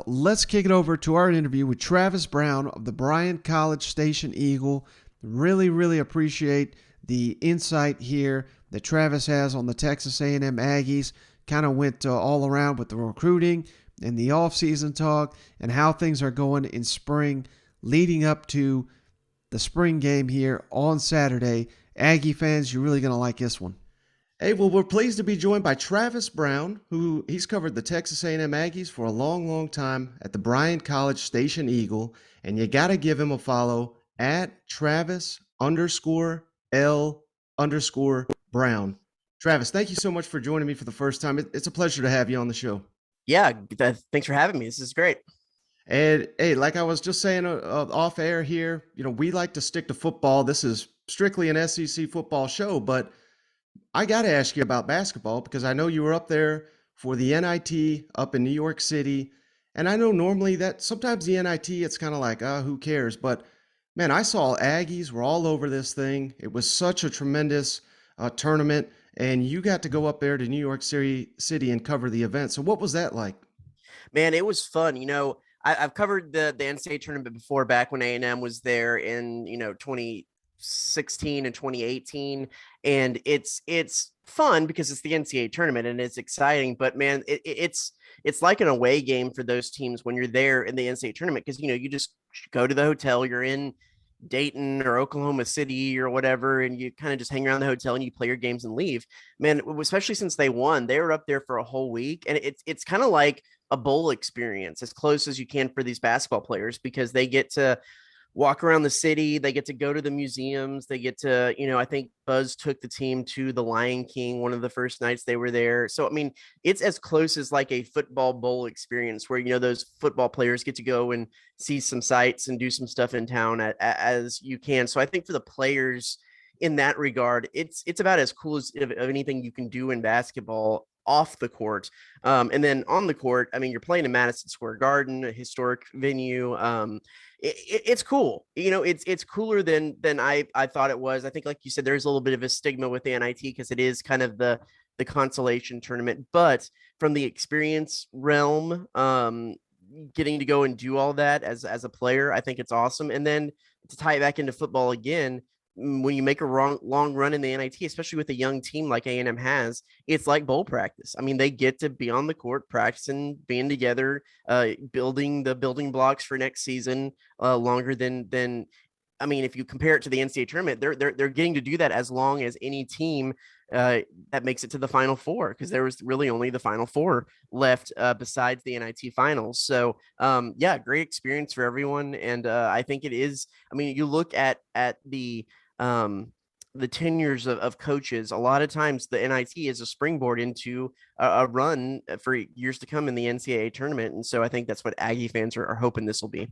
let's kick it over to our interview with Travis Brown of the Bryan College Station Eagle. Really, really appreciate the insight here that Travis has on the Texas A&M Aggies. Kind of went all around with the recruiting and the offseason talk and how things are going in spring leading up to the spring game here on Saturday. Aggie fans, you're really going to like this one. Hey, well, we're pleased to be joined by Travis Brown, who he's covered the Texas A&M Aggies for a long, long time at the Bryan College Station Eagle, and you got to give him a follow at Travis_L_Brown. Travis, thank you so much for joining me for the first time. It's a pleasure to have you on the show. Yeah, thanks for having me. This is great. And hey, like I was just saying off air here, we like to stick to football. This is strictly an SEC football show, but I got to ask you about basketball because I know you were up there for the NIT up in New York City. And I know normally that sometimes the NIT, it's kind of like, who cares? But man, I saw Aggies were all over this thing. It was such a tremendous tournament. And you got to go up there to New York City and cover the event. So what was that like? Man, it was fun. I've covered the NCAA tournament before, back when A&M was there in 2016 and 2018, and it's fun because it's the NCAA tournament and it's exciting. But man, it's like an away game for those teams when you're there in the NCAA tournament, because you just go to the hotel, you're in Dayton or Oklahoma City or whatever, and you kind of just hang around the hotel and you play your games and leave. Man, especially since they won, they were up there for a whole week, and it's kind of like a bowl experience, as close as you can for these basketball players, because they get to walk around the city, they get to go to the museums, they get to, I think Buzz took the team to the Lion King one of the first nights they were there. So I mean, it's as close as like a football bowl experience where those football players get to go and see some sights and do some stuff in town as you can. So I think for the players in that regard, it's about as cool as of anything you can do in basketball off the court. And then on the court, I mean, you're playing in Madison Square Garden, a historic venue. It's cool. It's cooler than I thought it was. I think, like you said, there's a little bit of a stigma with the NIT because it is kind of the consolation tournament. But from the experience realm, getting to go and do all that as a player, I think it's awesome. And then to tie it back into football again, when you make a long run in the NIT, especially with a young team like A&M has, it's like bowl practice. I mean, they get to be on the court practicing, being together, building the building blocks for next season, longer than I mean, if you compare it to the NCAA tournament, they're getting to do that as long as any team that makes it to the Final Four, because there was really only the Final Four left besides the NIT finals. So yeah, great experience for everyone, and I think it is. I mean, you look at the tenures of coaches, a lot of times the NIT is a springboard into a run for years to come in the NCAA tournament. And so I think that's what Aggie fans are hoping this will be.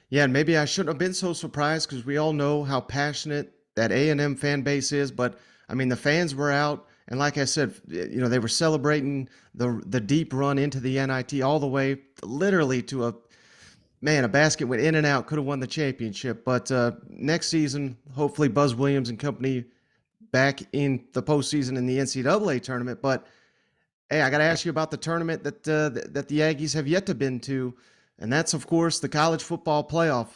Yeah, and maybe I shouldn't have been so surprised because we all know how passionate that A&M fan base is. But I mean, the fans were out, and like I said, they were celebrating the deep run into the NIT all the way, literally to a basket went in and out, could have won the championship. But next season, hopefully Buzz Williams and company back in the postseason in the NCAA tournament. But hey, I got to ask you about the tournament that the Aggies have yet to been to, and that's of course the college football playoff.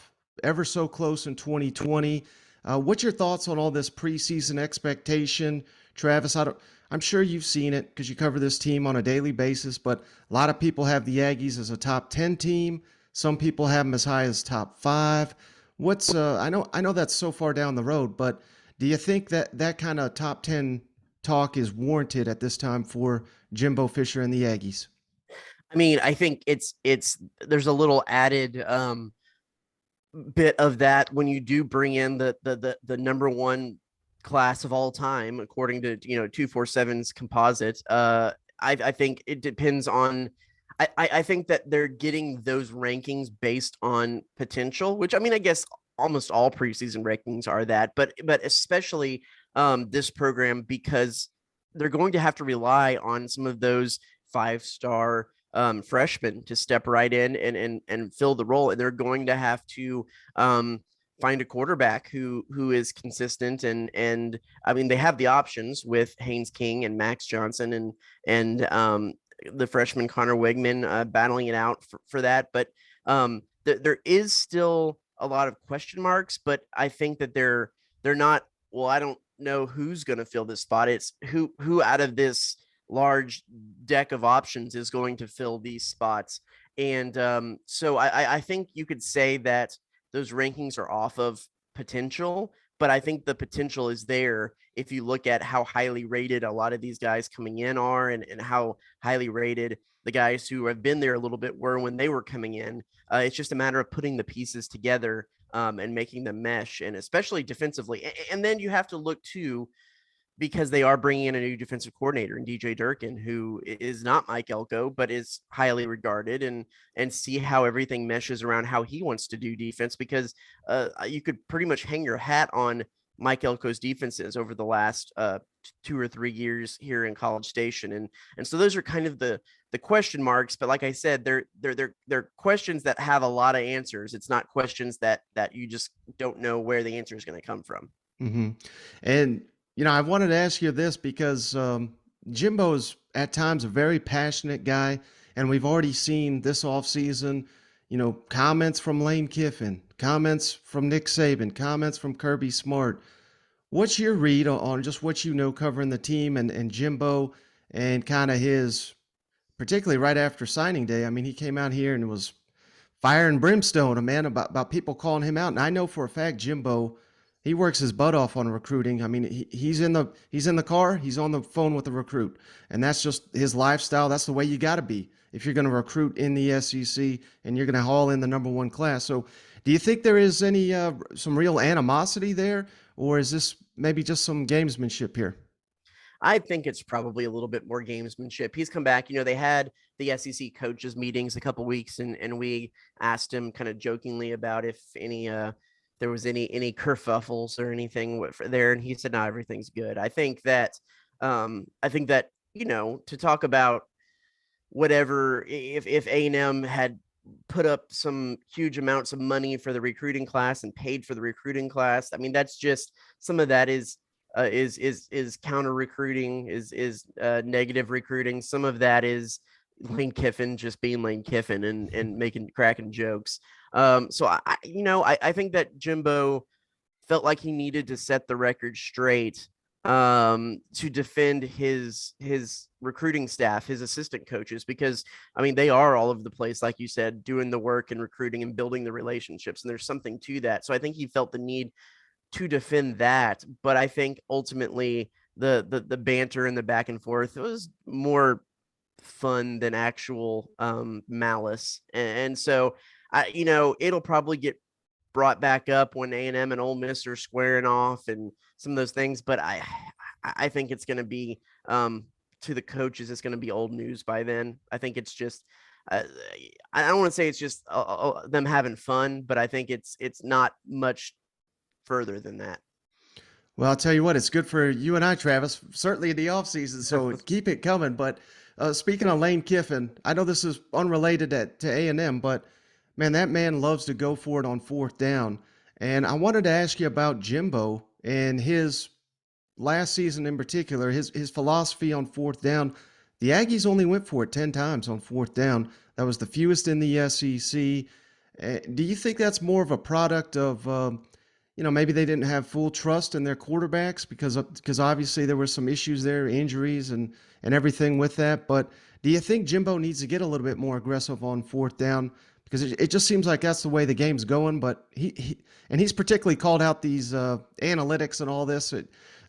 Ever so close in 2020. What's your thoughts on all this preseason expectation, Travis? I'm sure you've seen it because you cover this team on a daily basis. But a lot of people have the Aggies as a top 10 team. Some people have them as high as top 5. What's I know that's so far down the road, but do you think that kind of top 10 talk is warranted at this time for Jimbo Fisher and the Aggies? I mean, I think it's there's a little added bit of that when you do bring in the number one class of all time, according to 247's composite. I think it depends on. I think that they're getting those rankings based on potential, which I mean, I guess almost all preseason rankings are that, but especially this program, because they're going to have to rely on some of those 5-star freshmen to step right in and fill the role, and they're going to have to find a quarterback who is consistent, and I mean, they have the options with Haynes King and Max Johnson and the freshman Connor Wigman battling it out for that. But there is still a lot of question marks, but I think that they're not. Well, I don't know who's going to fill this spot. It's who out of this large deck of options is going to fill these spots. And so I think you could say that those rankings are off of potential, but I think the potential is there if you look at how highly rated a lot of these guys coming in are, and how highly rated the guys who have been there a little bit were when they were coming in. It's just a matter of putting the pieces together and making them mesh, and especially defensively. And then you have to look too, because they are bringing in a new defensive coordinator in DJ Durkin, who is not Mike Elko, but is highly regarded, and see how everything meshes around how he wants to do defense. Because you could pretty much hang your hat on Mike Elko's defenses over the last 2 or 3 years here in College Station, and so those are kind of the question marks. But like I said, they're questions that have a lot of answers. It's not questions that you just don't know where the answer is going to come from. Mm-hmm. And I wanted to ask you this because Jimbo's at times a very passionate guy, and we've already seen this offseason, comments from Lane Kiffin, comments from Nick Saban, comments from Kirby Smart. What's your read on just what covering the team and Jimbo and kind of his, particularly right after signing day? I mean, he came out here and was fire and brimstone, man, about people calling him out. And I know for a fact Jimbo, he works his butt off on recruiting. I mean, he's in the car, he's on the phone with the recruit, and that's just his lifestyle. That's the way you got to be if you're going to recruit in the SEC and you're going to haul in the #1 class. So, do you think there is any some real animosity there, or is this maybe just some gamesmanship here? I think it's probably a little bit more gamesmanship. He's come back. They had the SEC coaches meetings a couple weeks, and we asked him kind of jokingly about if any there was any kerfuffles or anything there, and he said, "No, everything's good." I think that to talk about whatever, if A&M had put up some huge amounts of money for the recruiting class and paid for the recruiting class, I mean, that's just some of that is counter recruiting, is negative recruiting. Some of that is Lane Kiffin just being Lane Kiffin and making cracking jokes. So I think that Jimbo felt like he needed to set the record straight to defend his recruiting staff, his assistant coaches, because I mean, they are all over the place, like you said, doing the work and recruiting and building the relationships. And there's something to that. So I think he felt the need to defend that. But I think ultimately the banter and the back and forth, it was more fun than actual malice. And so it'll probably get brought back up when A&M and Ole Miss are squaring off and some of those things. But I think it's going to be to the coaches, it's going to be old news by then. I think it's just uh, I don't want to say it's just them having fun, but I think it's not much further than that. Well, I'll tell you what, it's good for you and I, Travis, certainly in the offseason, so keep it coming. But speaking of Lane Kiffin, I know this is unrelated to A&M, but man, that man loves to go for it on 4th down. And I wanted to ask you about Jimbo and his last season in particular, his philosophy on 4th down. The Aggies only went for it 10 times on 4th down. That was the fewest in the SEC. Do you think that's more of a product of maybe they didn't have full trust in their quarterbacks because obviously there were some issues there, injuries and everything with that. But do you think Jimbo needs to get a little bit more aggressive on 4th down? Because it just seems like that's the way the game's going. But he's particularly called out these analytics and all this.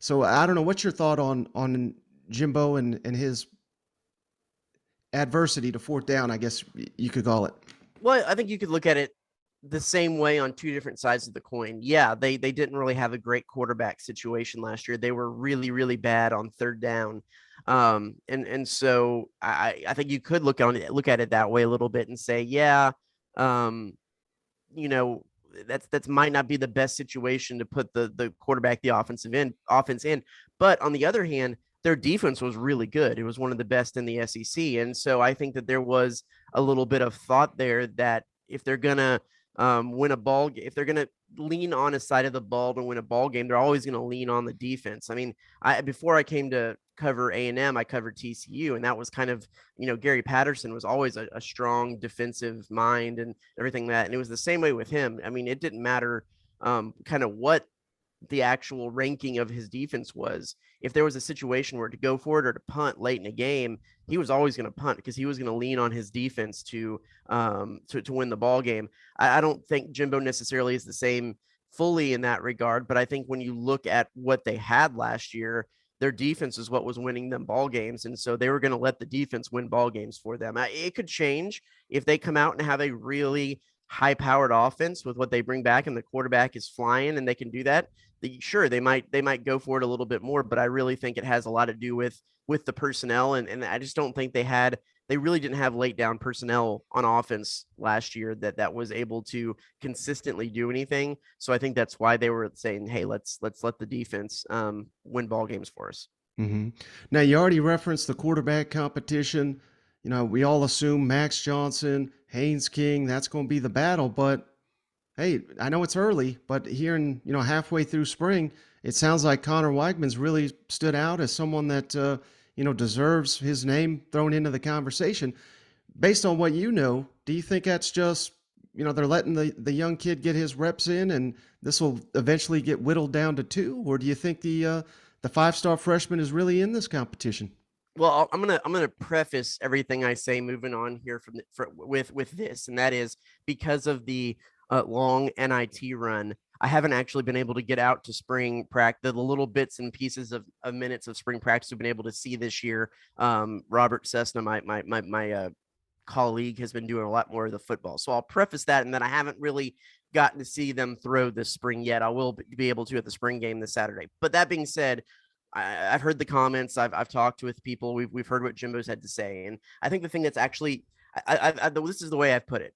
So I don't know. What's your thought on Jimbo and his adversity to 4th down, I guess you could call it? Well, I think you could look at it the same way on two different sides of the coin. Yeah, they didn't really have a great quarterback situation last year. They were really, really bad on 3rd down. And so I think you could look at it that way a little bit and say, yeah, you know, that's might not be the best situation to put the quarterback, the offense in. But on the other hand, their defense was really good. It was one of the best in the SEC. And so I think that there was a little bit of thought there that if they're gonna win a ball, if they're gonna lean on a side of the ball to win a ball game, they're always gonna lean on the defense. I mean, before I came to cover A&M, I covered TCU, and that was kind of, Gary Patterson was always a strong defensive mind and everything that, and it was the same way with him. I mean, it didn't matter kind of what the actual ranking of his defense was. If there was a situation where to go for it or to punt late in a game, he was always going to punt because he was going to lean on his defense to win the ball game. I don't think Jimbo necessarily is the same fully in that regard, but I think when you look at what they had last year, their defense is what was winning them ball games, and so they were going to let the defense win ball games for them. It could change if they come out and have a really high-powered offense with what they bring back, and the quarterback is flying, and they can do that. Sure, they might go for it a little bit more, but I really think it has a lot to do with the personnel, and I just don't think they really didn't have laid down personnel on offense last year that was able to consistently do anything. So I think that's why they were saying, hey, let's let the defense win ball games for us. Mm-hmm. Now, you already referenced the quarterback competition. We all assume Max Johnson, Haynes King, that's going to be the battle. But hey, I know it's early, but here in, halfway through spring, it sounds like Connor Weigman's really stood out as someone that, deserves his name thrown into the conversation. Based on what do you think that's just, they're letting the young kid get his reps in and this will eventually get whittled down to two? Or do you think the five-star freshman is really in this competition? Well, I'm gonna preface everything I say moving on here with this, and that is because of the long NIT run. I haven't actually been able to get out to spring practice, the little bits and pieces of minutes of spring practice we've been able to see this year. Robert Cessna, my colleague, has been doing a lot more of the football. So I'll preface that, and then I haven't really gotten to see them throw this spring yet. I will be able to at the spring game this Saturday. But that being said, I've heard the comments. I've talked with people. We've heard what Jimbo's had to say, and I think the thing that's actually, this is the way I've put it.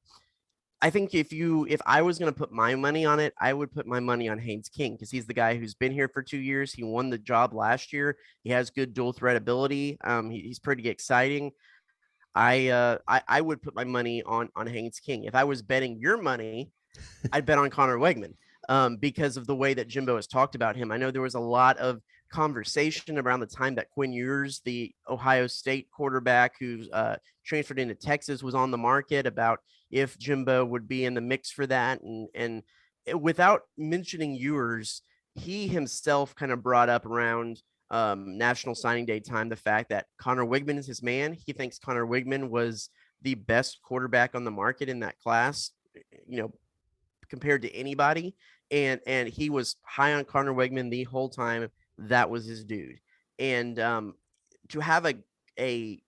I think if I was going to put my money on it, I would put my money on Haynes King because he's the guy who's been here for 2 years. He won the job last year. He has good dual threat ability. He's pretty exciting. I would put my money on Haynes King. If I was betting your money, I'd bet on Connor Wigman because of the way that Jimbo has talked about him. I know there was a lot of conversation around the time that Quinn Ewers, the Ohio State quarterback who's transferred into Texas, was on the market about if Jimbo would be in the mix for that. And without mentioning Ewers, he himself kind of brought up around National Signing Day time the fact that Connor Wigman is his man. He thinks Connor Wigman was the best quarterback on the market in that class, compared to anybody. And he was high on Connor Wigman the whole time. That was his dude. And to have a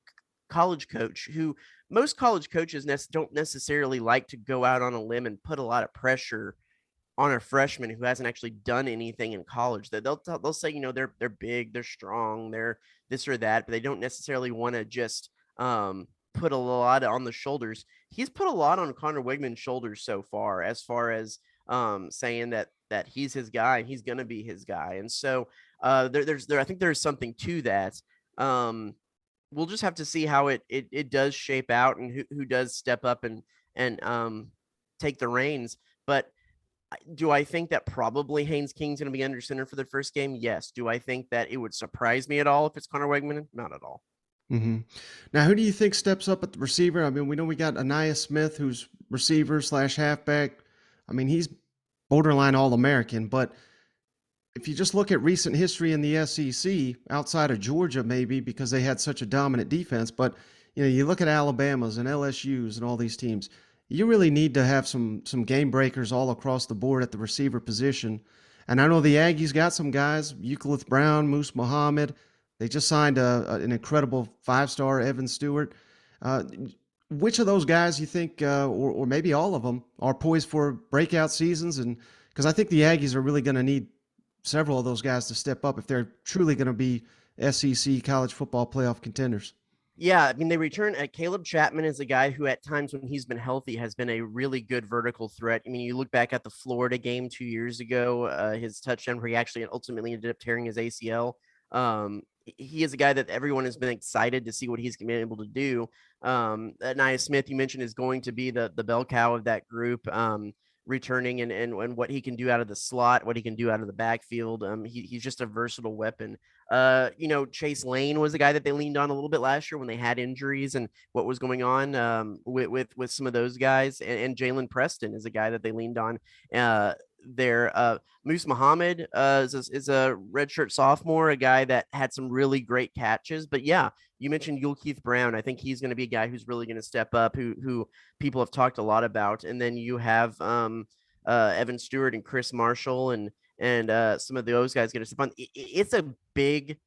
college coach who most college coaches don't necessarily like to go out on a limb and put a lot of pressure on a freshman who hasn't actually done anything in college. That they'll say, they're big, they're strong, they're this or that, but they don't necessarily want to just put a lot on the shoulders. He's put a lot on Connor Wigman's shoulders so far as saying that he's his guy and he's going to be his guy. And so I think there's something to that. We'll just have to see how it does shape out and who does step up and take the reins. But do I think that probably Haynes King's going to be under center for the first game? Yes. Do I think that it would surprise me at all if it's Connor Wigman? Not at all. Mm-hmm. Now, who do you think steps up at the receiver? I mean, we know we got Anaya Smith, who's receiver / halfback. I mean, he's borderline All-American, but if you just look at recent history in the SEC, outside of Georgia maybe because they had such a dominant defense, but you look at Alabama's and LSU's and all these teams, you really need to have some game breakers all across the board at the receiver position. And I know the Aggies got some guys, Euclid Brown, Moose Muhammad. They just signed an incredible 5-star Evan Stewart. Which of those guys you think, or maybe all of them, are poised for breakout seasons? And because I think the Aggies are really going to need several of those guys to step up if they're truly going to be SEC college football playoff contenders. Yeah, I mean, they return Caleb Chapman is a guy who at times when he's been healthy has been a really good vertical threat. I mean, you look back at the Florida game 2 years ago, his touchdown where he actually ultimately ended up tearing his ACL. He is a guy that everyone has been excited to see what he's been able to do. Nia Smith, you mentioned, is going to be the bell cow of that group. returning and what he can do out of the slot, what he can do out of the backfield. He's just a versatile weapon. Chase Lane was a guy that they leaned on a little bit last year when they had injuries and what was going on with some of those guys. And Jalen Preston is a guy that they leaned on there. Moose Muhammad is a redshirt sophomore, a guy that had some really great catches. But yeah, you mentioned Yul Keith Brown. I think he's going to be a guy who's really going to step up, who people have talked a lot about. And then you have Evan Stewart and Chris Marshall and some of those guys going to step on. It's a big,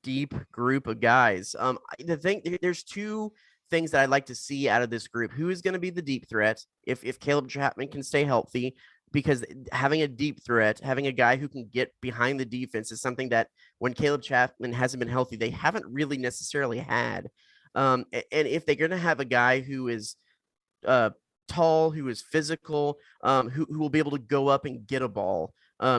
deep group of guys. There's two things that I'd like to see out of this group. Who is going to be the deep threat if Caleb Chapman can stay healthy? Because having a deep threat, having a guy who can get behind the defense is something that when Caleb Chapman hasn't been healthy, they haven't really necessarily had. And if they're going to have a guy who is uh, tall, who is physical, who will be able to go up and get a ball,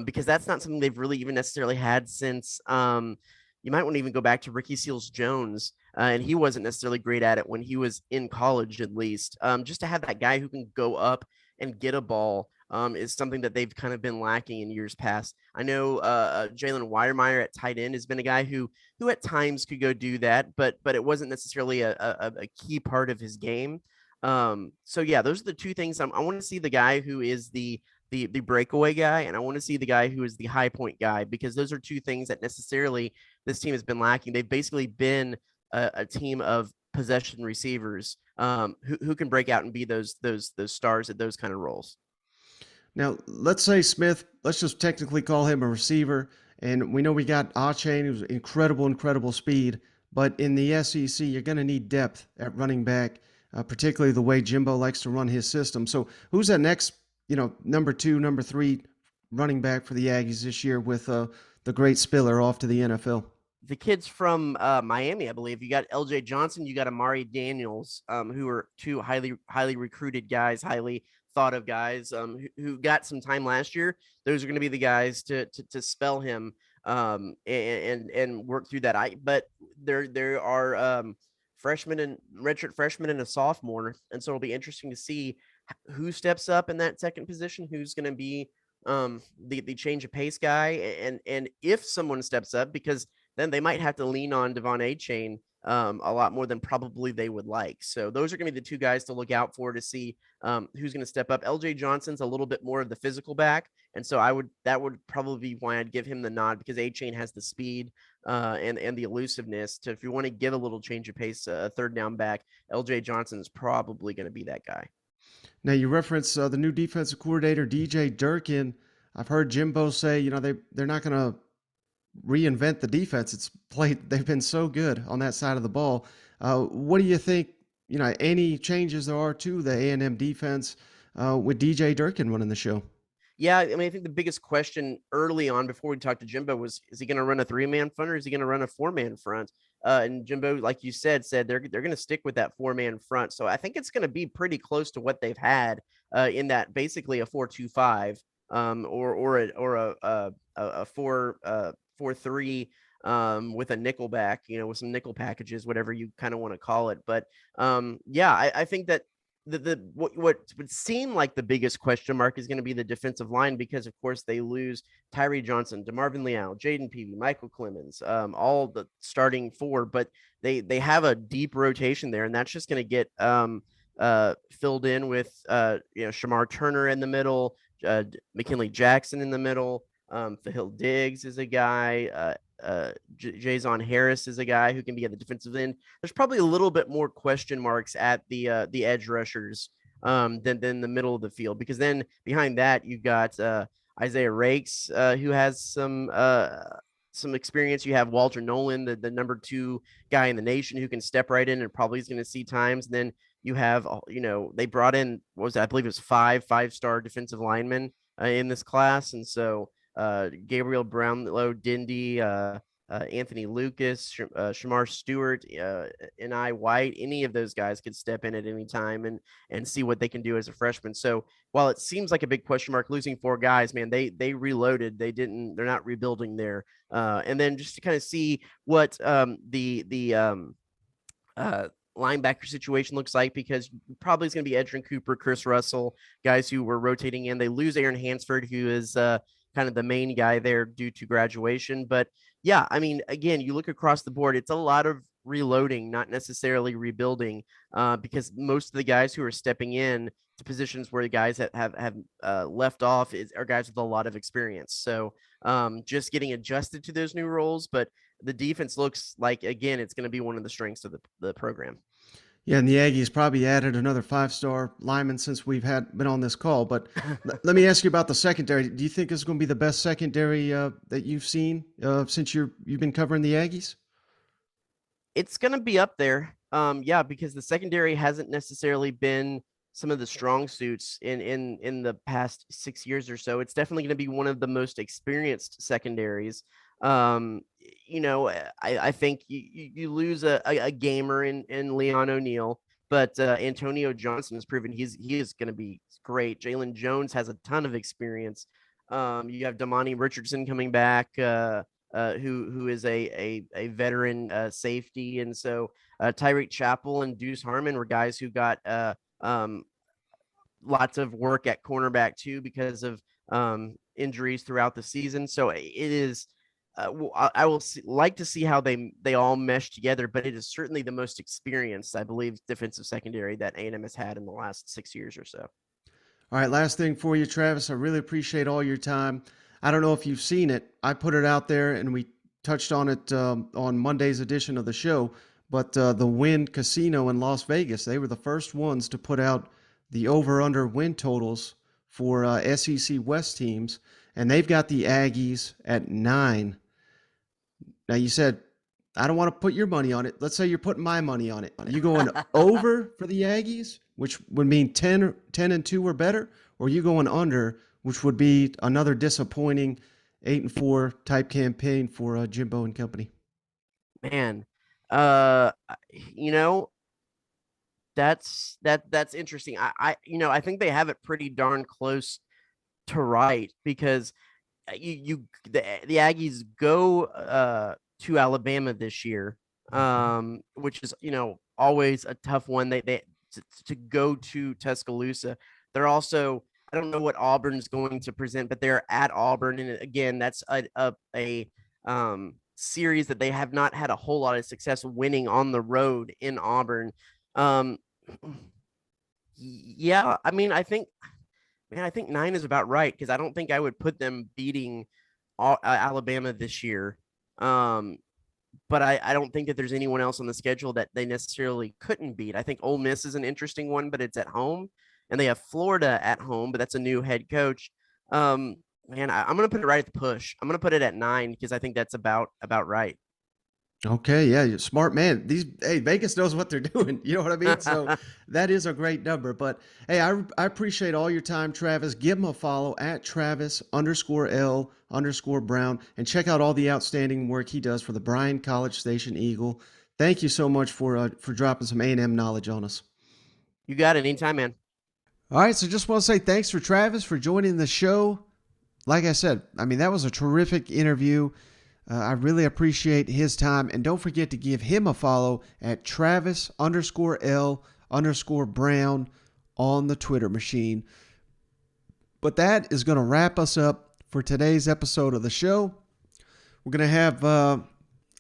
because that's not something they've really even necessarily had since you might want to even go back to Ricky Seals Jones. And he wasn't necessarily great at it when he was in college, at least. Just to have that guy who can go up and get a ball is something that they've kind of been lacking in years past. I know Jalen Wydermeyer at tight end has been a guy who at times could go do that, but it wasn't necessarily a key part of his game. So yeah, those are the two things. I want to see the guy who is the breakaway guy, and I want to see the guy who is the high point guy, because those are two things that necessarily this team has been lacking. They've basically been a team of possession receivers who can break out and be those stars at those kind of roles. Now, let's say Smith, let's just technically call him a receiver. And we know we got Achane, who's incredible speed. But in the SEC, you're going to need depth at running back, particularly the way Jimbo likes to run his system. So who's that next, number two, number three running back for the Aggies this year with the great Spiller off to the NFL? The kids from Miami, I believe. You got LJ Johnson, you got Amari Daniels, who are two highly recruited guys, highly thought of guys who got some time last year. Those are going to be the guys to spell him and work through that. But there are freshmen and redshirt freshmen and a sophomore, and so it'll be interesting to see who steps up in that second position, who's going to be the change of pace guy, and if someone steps up, because then they might have to lean on Devon Achane a lot more than probably they would like. So those are going to be the two guys to look out for to see who's going to step up. LJ Johnson's a little bit more of the physical back, and so that would probably be why I'd give him the nod, because Achane has the speed and the elusiveness to, if you want to give a little change of pace, a third down back, LJ Johnson is probably going to be that guy. Now, you reference the new defensive coordinator, DJ Durkin. I've heard Jimbo say, they're not going to reinvent the defense. It's played. They've been so good on that side of the ball. What do you think? Any changes there are to the A&M defense with DJ Durkin running the show? Yeah, I mean, I think the biggest question early on before we talked to Jimbo was, is he going to run a 3-man front or is he going to run a 4-man front? And Jimbo, like you said they're going to stick with that 4-man front. So I think it's going to be pretty close to what they've had in that basically a 4-2-5 or a 4-3 with a nickel back, with some nickel packages, whatever you kind of want to call it. But yeah, I think that what would seem like the biggest question mark is going to be the defensive line, because of course they lose Tyree Johnson, DeMarvin Leal, Jaden Peavy, Michael Clemens, all the starting four, but they have a deep rotation there, and that's just going to get filled in with Shamar Turner in the middle, McKinley Jackson in the middle, Fahil Diggs is a guy, Jason Harris is a guy who can be at the defensive end. There's probably a little bit more question marks at the edge rushers than the middle of the field, because then behind that you got Isaiah Rakes, who has some experience. You have Walter Nolan, the number 2 guy in the nation, who can step right in and probably is going to see times. And then you have they brought in, what was that? I believe it was 5-star defensive linemen in this class, and so Gabriel Brownlow Dindy, Anthony Lucas, Shamar Stewart, and White. Any of those guys could step in at any time and see what they can do as a freshman. So while it seems like a big question mark losing 4 guys, man, they reloaded. They're not rebuilding there. And then just to kind of see what linebacker situation looks like, because probably it's going to be Edgerrin Cooper, Chris Russell, guys who were rotating in. They lose Aaron Hansford, who is kind of the main guy there due to graduation. But yeah, I mean, again, you look across the board, it's a lot of reloading, not necessarily rebuilding, because most of the guys who are stepping in to positions where the guys that have left off are guys with a lot of experience. So just getting adjusted to those new roles. But the defense looks like, again, it's going to be one of the strengths of the program. Yeah, and the Aggies probably added another 5-star lineman since we've been on this call. But let me ask you about the secondary. Do you think it's going to be the best secondary that you've seen since you've been covering the Aggies? It's going to be up there. Yeah, because the secondary hasn't necessarily been some of the strong suits in the past 6 years or so. It's definitely going to be one of the most experienced secondaries. I think you lose a gamer in Leon O'Neal, but Antonio Johnson has proven he is going to be great. Jalen Jones has a ton of experience. You have Damani Richardson coming back, who is a veteran safety, and so Tyreek Chappell and Deuce Harmon were guys who got lots of work at cornerback too because of injuries throughout the season. So it is. I will like to see how they all mesh together, but it is certainly the most experienced, I believe, defensive secondary that A&M has had in the last 6 years or so. All right, last thing for you, Travis. I really appreciate all your time. I don't know if you've seen it. I put it out there, and we touched on it on Monday's edition of the show. But the Wynn Casino in Las Vegas, they were the first ones to put out the over-under win totals for SEC West teams, and they've got the Aggies at 9. Now, you said, I don't want to put your money on it. Let's say you're putting my money on it. Are you going over for the Aggies, which would mean 10-2 or better, or are you going under, which would be another disappointing 8-4 type campaign for Jimbo and company? Man, uh, you know, that's interesting. I think they have it pretty darn close to right, because the Aggies go to Alabama this year, which is always a tough one. They to go to Tuscaloosa. They're also, I don't know what Auburn's going to present, but they're at Auburn, and again, that's a series that they have not had a whole lot of success winning on the road in Auburn. Yeah, I mean, I think 9 is about right, because I don't think I would put them beating Alabama this year. But I don't think that there's anyone else on the schedule that they necessarily couldn't beat. I think Ole Miss is an interesting one, but it's at home, and they have Florida at home, but that's a new head coach. I'm going to put it right at the push. I'm going to put it at 9, because I think that's about right. Okay, yeah, you're a smart man. Vegas knows what they're doing. You know what I mean? So that is a great number. But hey, I appreciate all your time, Travis. Give him a follow at Travis_L_Brown, and check out all the outstanding work he does for the Bryan College Station Eagle. Thank you so much for dropping some A&M knowledge on us. You got it. Anytime, man. All right, so just want to say thanks for Travis for joining the show. Like I said, I mean, that was a terrific interview. I really appreciate his time. And don't forget to give him a follow at Travis_L_Brown on the Twitter machine. But that is going to wrap us up for today's episode of the show. We're going to have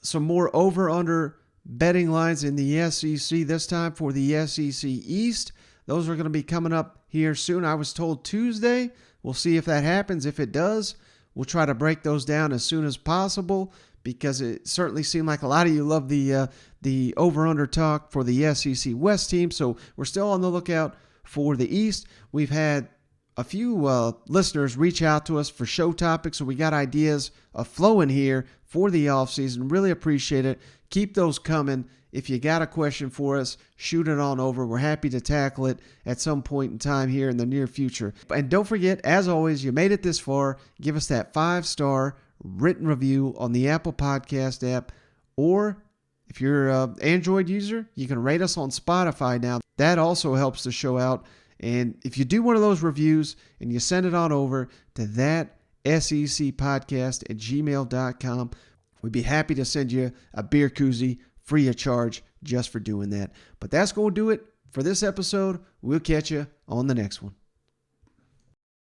some more over-under betting lines in the SEC, this time for the SEC East. Those are going to be coming up here soon. I was told Tuesday. We'll see if that happens. If it does, we'll try to break those down as soon as possible, because it certainly seemed like a lot of you love the over-under talk for the SEC West team. So we're still on the lookout for the East. We've had a few listeners reach out to us for show topics, so we got ideas flowing here for the offseason. Really appreciate it. Keep those coming. If you got a question for us, shoot it on over. We're happy to tackle it at some point in time here in the near future. And don't forget, as always, you made it this far, give us that 5-star written review on the Apple Podcast app. Or if you're an Android user, you can rate us on Spotify now. That also helps the show out. And if you do one of those reviews and you send it on over to that secpodcast@gmail.com, we'd be happy to send you a beer koozie free of charge just for doing that. But that's going to do it for this episode. We'll catch you on the next one.